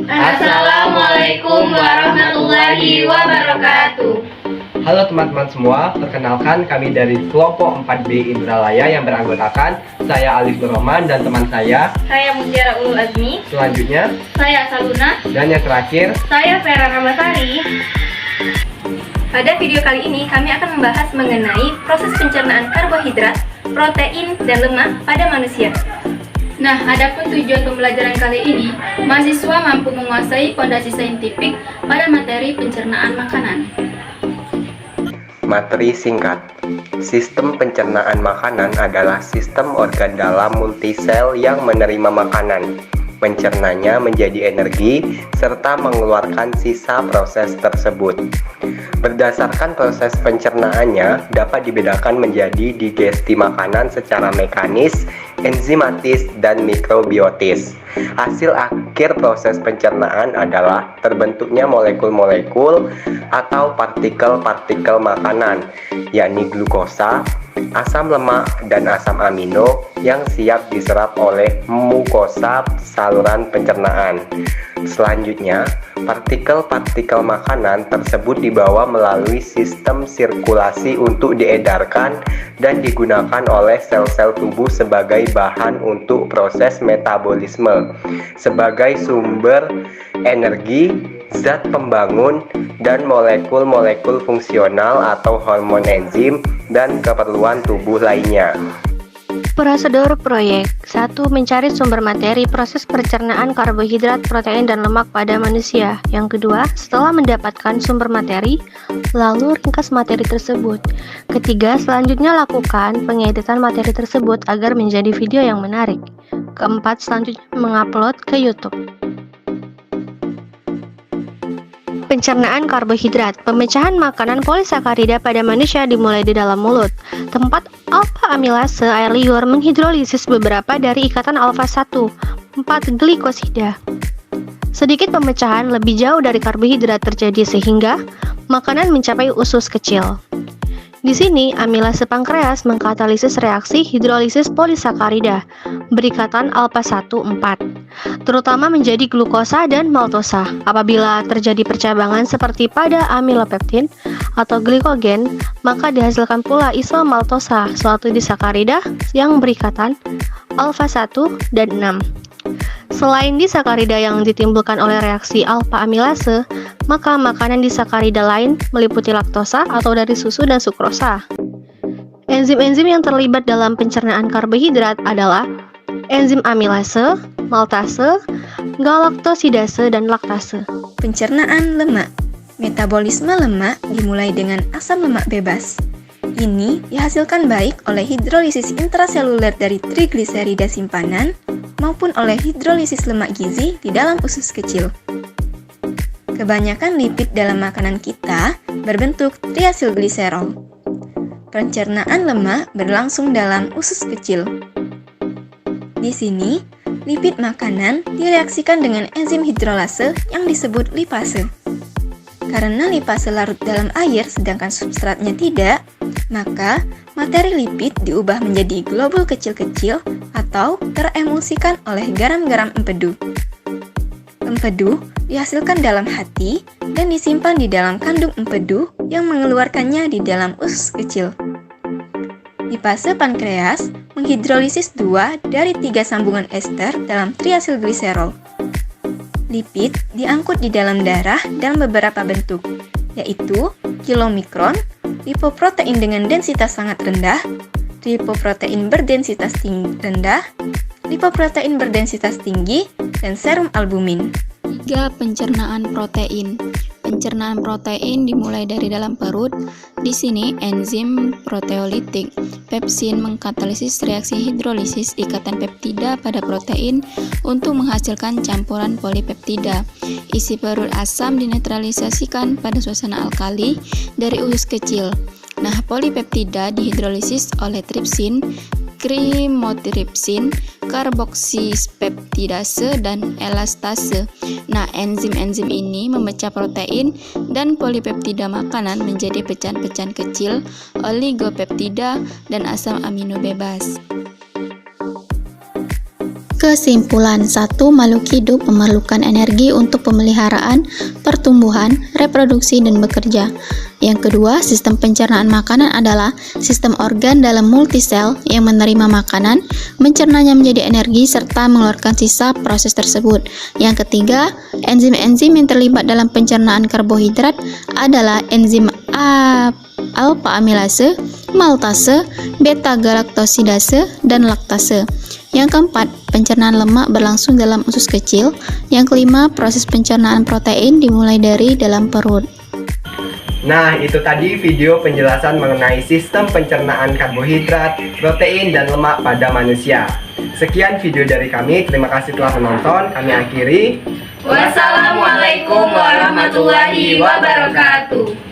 Assalamualaikum warahmatullahi wabarakatuh. Halo teman-teman semua, perkenalkan kami dari kelompok 4B Indralaya yang beranggotakan saya Alif Nur Rahman dan teman saya Mutiara Ulul Azmi. Selanjutnya Saya Saluna. dan yang terakhir Saya Vera Ramasari. Pada video kali ini kami akan membahas mengenai proses pencernaan karbohidrat, protein, dan lemak pada manusia. Nah, adapun tujuan pembelajaran kali ini, mahasiswa mampu menguasai fondasi saintifik pada materi pencernaan makanan. Materi singkat. Sistem pencernaan makanan adalah sistem organ dalam multisel yang menerima makanan, mencernanya menjadi energi, serta mengeluarkan sisa proses tersebut. Berdasarkan proses pencernaannya, dapat dibedakan menjadi digesti makanan secara mekanis, enzimatis, dan mikrobiotis. Hasil akhir proses pencernaan adalah terbentuknya molekul-molekul atau partikel-partikel makanan, yakni glukosa, asam lemak, dan asam amino yang siap diserap oleh mukosa saluran pencernaan. Selanjutnya, partikel-partikel makanan tersebut dibawa melalui sistem sirkulasi untuk diedarkan dan digunakan oleh sel-sel tubuh sebagai bahan untuk proses metabolisme, sebagai sumber energi, zat pembangun, dan molekul-molekul fungsional atau hormon enzim dan keperluan tubuh lainnya. Prosedur proyek 1. Mencari sumber materi proses pencernaan karbohidrat, protein, dan lemak pada manusia. Yang kedua, setelah mendapatkan sumber materi, lalu ringkas materi tersebut. Ketiga, selanjutnya lakukan pengeditan materi tersebut agar menjadi video yang menarik. Keempat, selanjutnya mengupload ke YouTube. Pencernaan karbohidrat. Pemecahan makanan polisakarida pada manusia dimulai di dalam mulut. Tempat alfa amilase air liur menghidrolisis beberapa dari ikatan alfa 1, 4 glikosida. Sedikit pemecahan lebih jauh dari karbohidrat terjadi sehingga makanan mencapai usus kecil. Di sini, amilase pankreas mengkatalisis reaksi hidrolisis polisakarida berikatan alfa 1, 4, terutama menjadi glukosa dan maltosa. Apabila terjadi percabangan seperti pada amilopeptin atau glikogen, maka dihasilkan pula isomaltosa, suatu disakarida yang berikatan alfa 1 dan 6. Selain disakarida yang ditimbulkan oleh reaksi alfa amilase, maka makanan disakarida lain meliputi laktosa atau dari susu dan sukrosa. Enzim-enzim yang terlibat dalam pencernaan karbohidrat adalah enzim amilase, maltase, galaktosidase, dan laktase. Pencernaan lemak. Metabolisme lemak dimulai dengan asam lemak bebas. Ini dihasilkan baik oleh hidrolisis intraseluler dari trigliserida simpanan maupun oleh hidrolisis lemak gizi di dalam usus kecil. Kebanyakan lipid dalam makanan kita berbentuk triasilgliserol. Pencernaan lemak berlangsung dalam usus kecil. Di sini, lipid makanan direaksikan dengan enzim hidrolase yang disebut lipase. Karena lipase larut dalam air sedangkan substratnya tidak, maka materi lipid diubah menjadi globul kecil-kecil atau teremulsikan oleh garam-garam empedu. Empedu dihasilkan dalam hati dan disimpan di dalam kandung empedu yang mengeluarkannya di dalam usus kecil. Lipase pankreas menghidrolisis 2 dari 3 sambungan ester dalam triasilgliserol. Lipid diangkut di dalam darah dalam beberapa bentuk, yaitu kilomikron, lipoprotein dengan densitas sangat rendah, lipoprotein berdensitas rendah, lipoprotein berdensitas tinggi, dan serum albumin. 3. Pencernaan protein. Pencernaan protein dimulai dari dalam perut. Di sini enzim proteolitik pepsin mengkatalisis reaksi hidrolisis ikatan peptida pada protein untuk menghasilkan campuran polipeptida. Isi perut asam dinetralisasikan pada suasana alkali dari usus kecil. Nah, polipeptida dihidrolisis oleh tripsin, krimotripsin, karboksispeptidase, dan elastase. Nah, enzim-enzim ini memecah protein dan polipeptida makanan menjadi pecahan-pecahan kecil, oligopeptida, dan asam amino bebas. Kesimpulan 1. Makhluk hidup memerlukan energi untuk pemeliharaan, pertumbuhan, reproduksi, dan bekerja. Yang kedua, sistem pencernaan makanan adalah sistem organ dalam multisel yang menerima makanan, mencernanya menjadi energi, serta mengeluarkan sisa proses tersebut. Yang ketiga, enzim-enzim yang terlibat dalam pencernaan karbohidrat adalah enzim alpha amilase, maltase, beta galaktosidase, dan laktase. Yang keempat, pencernaan lemak berlangsung dalam usus kecil. Yang kelima, proses pencernaan protein dimulai dari dalam perut. Nah, itu tadi video penjelasan mengenai sistem pencernaan karbohidrat, protein, dan lemak pada manusia. Sekian video dari kami, terima kasih telah menonton. Kami akhiri. Wassalamualaikum warahmatullahi wabarakatuh.